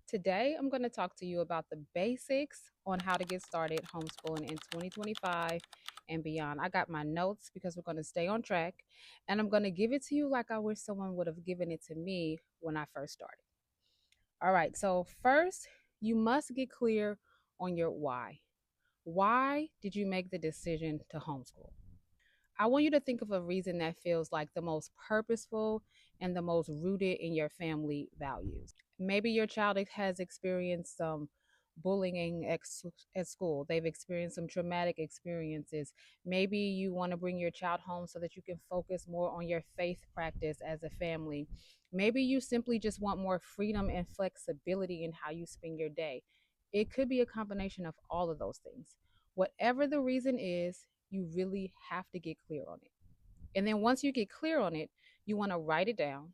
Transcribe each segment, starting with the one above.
Today, I'm going to talk to you about the basics on how to get started homeschooling in 2025 and beyond. I got my notes because we're going to stay on track, and I'm going to give it to you like I wish someone would have given it to me when I first started. All right, so first, you must get clear on your why. Why did you make the decision to homeschool? I want you to think of a reason that feels like the most purposeful and the most rooted in your family values. Maybe your child has experienced some bullying at school. They've experienced some traumatic experiences. Maybe you want to bring your child home so that you can focus more on your faith practice as a family. Maybe you simply just want more freedom and flexibility in how you spend your day. It could be a combination of all of those things. Whatever the reason is, you really have to get clear on it. And then once you get clear on it, you want to write it down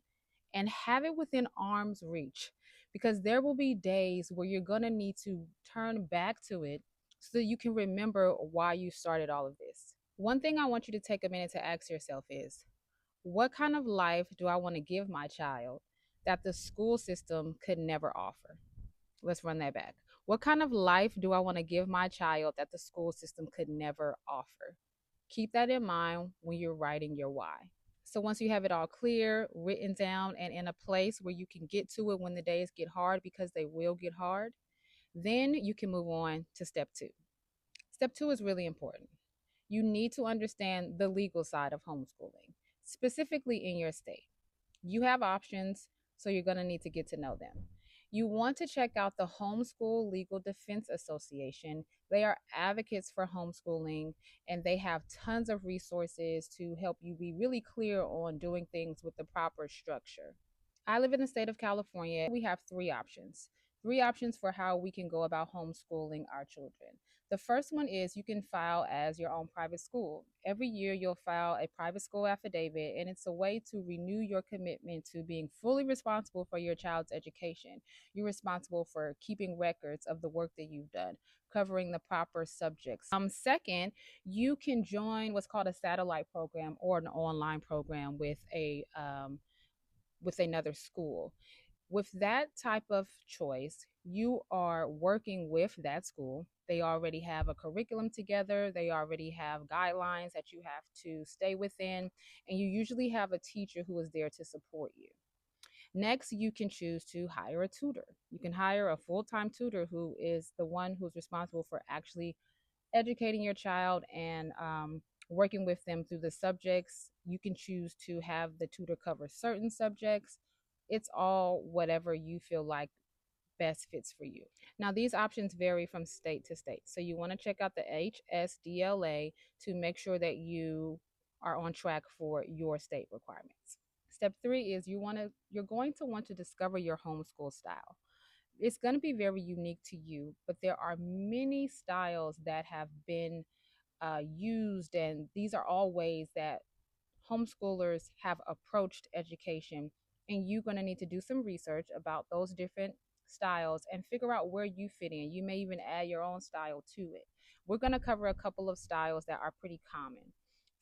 and have it within arm's reach because there will be days where you're going to need to turn back to it so that you can remember why you started all of this. One thing I want you to take a minute to ask yourself is, what kind of life do I want to give my child that the school system could never offer? Let's run that back. What kind of life do I want to give my child that the school system could never offer? Keep that in mind when you're writing your why. So once you have it all clear, written down, and in a place where you can get to it when the days get hard, because they will get hard, then you can move on to step two. Step two is really important. You need to understand the legal side of homeschooling, specifically in your state. You have options, so you're going to need to get to know them. You want to check out the Homeschool Legal Defense Association. They are advocates for homeschooling and they have tons of resources to help you be really clear on doing things with the proper structure. I live in the state of California. We have three options. Three options for how we can go about homeschooling our children. The first one is you can file as your own private school. Every year, you'll file a private school affidavit, and it's a way to renew your commitment to being fully responsible for your child's education. You're responsible for keeping records of the work that you've done, covering the proper subjects. Second, you can join what's called a satellite program or an online program with another school. With that type of choice, you are working with that school. They already have a curriculum together, they already have guidelines that you have to stay within, and you usually have a teacher who is there to support you. Next, you can choose to hire a tutor. You can hire a full time tutor who is the one who's responsible for actually educating your child and working with them through the subjects. You can choose to have the tutor cover certain subjects. It's all whatever you feel like best fits for you. Now, these options vary from state to state. So you want to check out the HSDLA to make sure that you are on track for your state requirements. Step three is you're going to want to discover your homeschool style. It's going to be very unique to you, but there are many styles that have been used, and these are all ways that homeschoolers have approached education. And you're going to need to do some research about those different styles and figure out where you fit in. You may even add your own style to it. We're going to cover a couple of styles that are pretty common.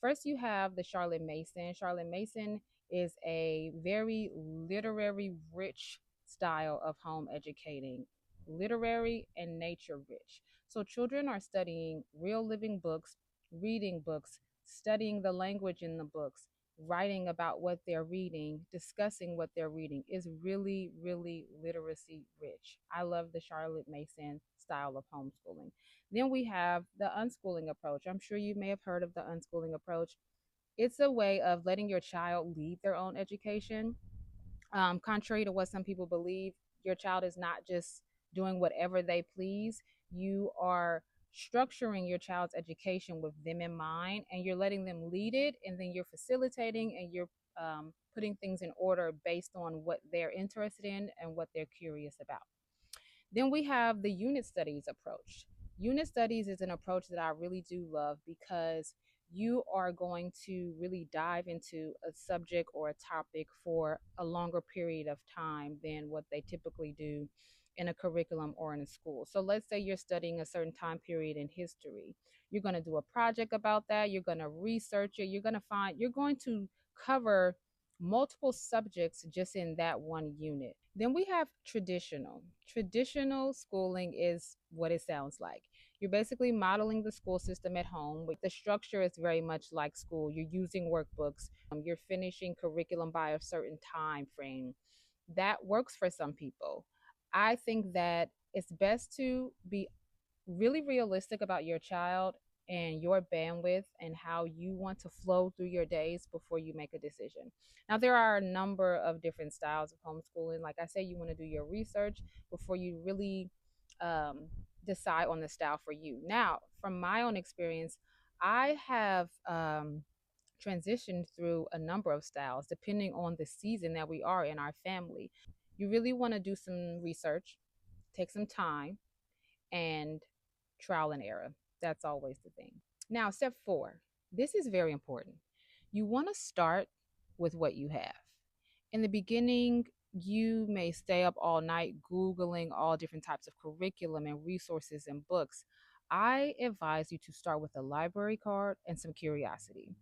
First, you have the Charlotte Mason. Charlotte Mason is a very literary rich style of home educating, literary and nature rich. So children are studying real living books, reading books, studying the language in the books, writing about what they're reading, discussing what they're reading is really, really literacy rich. I love the Charlotte Mason style of homeschooling. Then we have the unschooling approach. I'm sure you may have heard of the unschooling approach. It's a way of letting your child lead their own education. Contrary to what some people believe, your child is not just doing whatever they please. You are structuring your child's education with them in mind, and you're letting them lead it, and then you're facilitating and you're putting things in order based on what they're interested in and what they're curious about. Then we have the unit studies approach. Unit studies is an approach that I really do love because you are going to really dive into a subject or a topic for a longer period of time than what they typically do in a curriculum or in a school. So let's say you're studying a certain time period in history. You're going to do a project about that. You're going to research it. You're going to cover multiple subjects just in that one unit. Then we have traditional. Traditional schooling is what it sounds like. You're basically modeling the school system at home. The structure is very much like school. You're using workbooks. You're finishing curriculum by a certain time frame. That works for some people. I think that it's best to be really realistic about your child and your bandwidth and how you want to flow through your days before you make a decision. Now, there are a number of different styles of homeschooling. Like I say, you want to do your research before you really um, decide on the style for you. Now, from my own experience, I have transitioned through a number of styles depending on the season that we are in our family. You really want to do some research, take some time, and trial and error. That's always the thing. Now, step four, this is very important. You want to start with what you have. In the beginning, you may stay up all night Googling all different types of curriculum and resources and books. I advise you to start with a library card and some curiosity.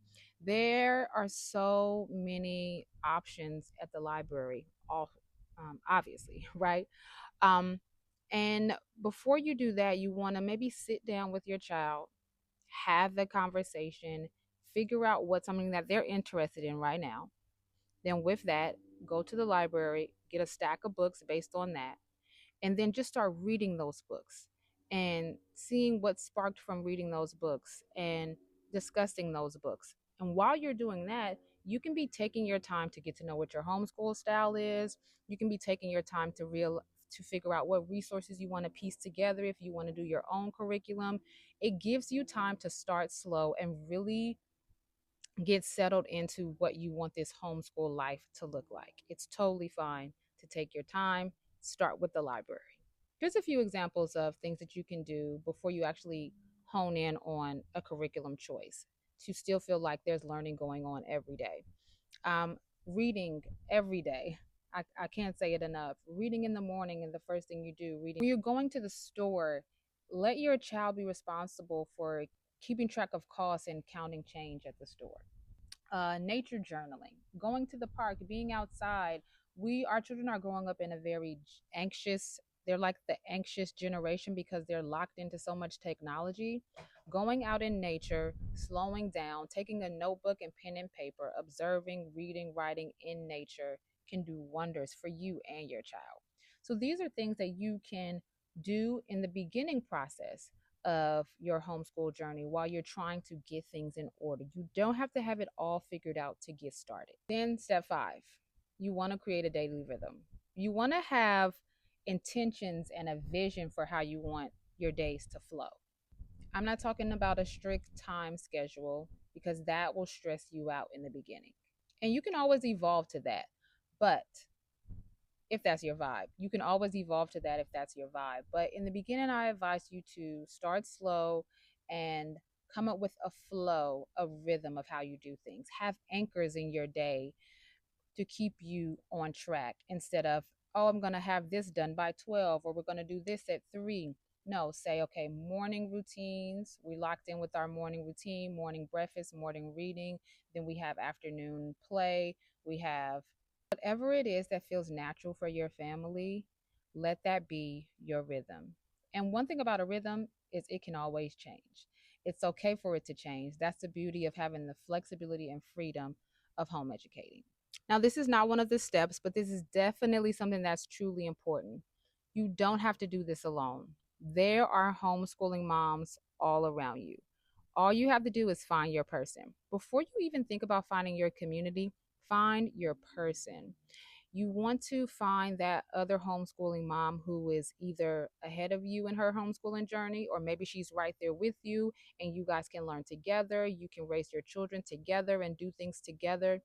There are so many options at the library, all obviously, right? Um, and before you do that, you want to maybe sit down with your child, have the conversation, figure out what's something that they're interested in right now. Then, with that, go to the library, get a stack of books based on that, and then just start reading those books and seeing what sparked from reading those books and discussing those books. And while you're doing that, you can be taking your time to get to know what your homeschool style is. You can be taking your time to figure out what resources you want to piece together if you want to do your own curriculum. It gives you time to start slow and really get settled into what you want this homeschool life to look like. It's totally fine to take your time, start with the library. Here's a few examples of things that you can do before you actually hone in on a curriculum choice to still feel like there's learning going on every day. Reading every day. I can't say it enough. Reading in the morning and the first thing you do, reading. When you're going to the store, let your child be responsible for keeping track of costs and counting change at the store. Nature journaling, going to the park, being outside. Our children are growing up in a very anxious, they're like the anxious generation because they're locked into so much technology. Going out in nature, slowing down, taking a notebook and pen and paper, observing, reading, writing in nature can do wonders for you and your child. So these are things that you can do in the beginning process of your homeschool journey while you're trying to get things in order. You don't have to have it all figured out to get started. Then, step five, you want to create a daily rhythm. You want to have intentions and a vision for how you want your days to flow. I'm not talking about a strict time schedule because that will stress you out in the beginning. And you can always evolve to that. But if that's your vibe. You can always evolve to that if that's your vibe. But in the beginning, I advise you to start slow and come up with a flow, a rhythm of how you do things. Have anchors in your day to keep you on track instead of, oh, I'm going to have this done by 12 or we're going to do this at 3. No, say, okay, morning routines. We locked in with our morning routine, morning breakfast, morning reading. Then we have afternoon play. We have whatever it is that feels natural for your family, let that be your rhythm. And one thing about a rhythm is it can always change. It's okay for it to change. That's the beauty of having the flexibility and freedom of home educating. Now, this is not one of the steps, but this is definitely something that's truly important. You don't have to do this alone. There are homeschooling moms all around you. All you have to do is find your person. Before you even think about finding your community, find your person. You want to find that other homeschooling mom who is either ahead of you in her homeschooling journey, or maybe she's right there with you and you guys can learn together. You can raise your children together and do things together.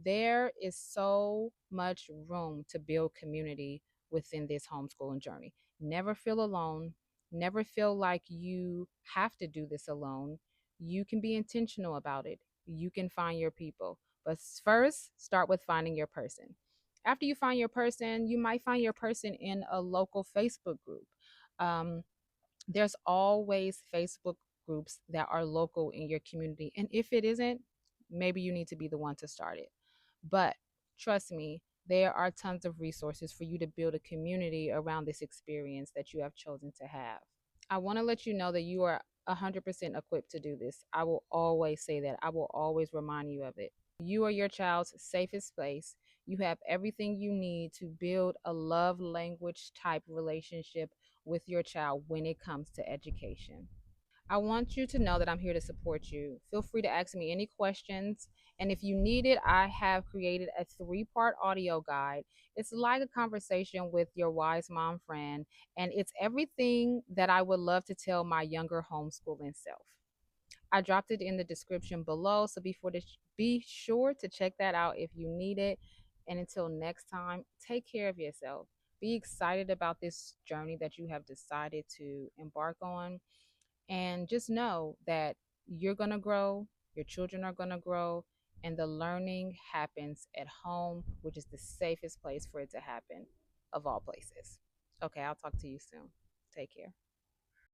There is so much room to build community within this homeschooling journey. Never feel alone. Never feel like you have to do this alone. You can be intentional about it. You can find your people. But first, start with finding your person. After you find your person, you might find your person in a local Facebook group. Um, there's always Facebook groups that are local in your community. And if it isn't, maybe you need to be the one to start it. But trust me, there are tons of resources for you to build a community around this experience that you have chosen to have. I want to let you know that you are 100% equipped to do this. I will always say that. I will always remind you of it. You are your child's safest place. You have everything you need to build a love language type relationship with your child when it comes to education. I want you to know that I'm here to support you. Feel free to ask me any questions. And if you need it, I have created a 3-part audio guide. It's like a conversation with your wise mom friend, and it's everything that I would love to tell my younger homeschooling self. I dropped it in the description below, so be sure to check that out if you need it. And until next time, take care of yourself. Be excited about this journey that you have decided to embark on, and just know that you're going to grow, your children are going to grow, and the learning happens at home, which is the safest place for it to happen of all places. Okay, I'll talk to you soon. Take care.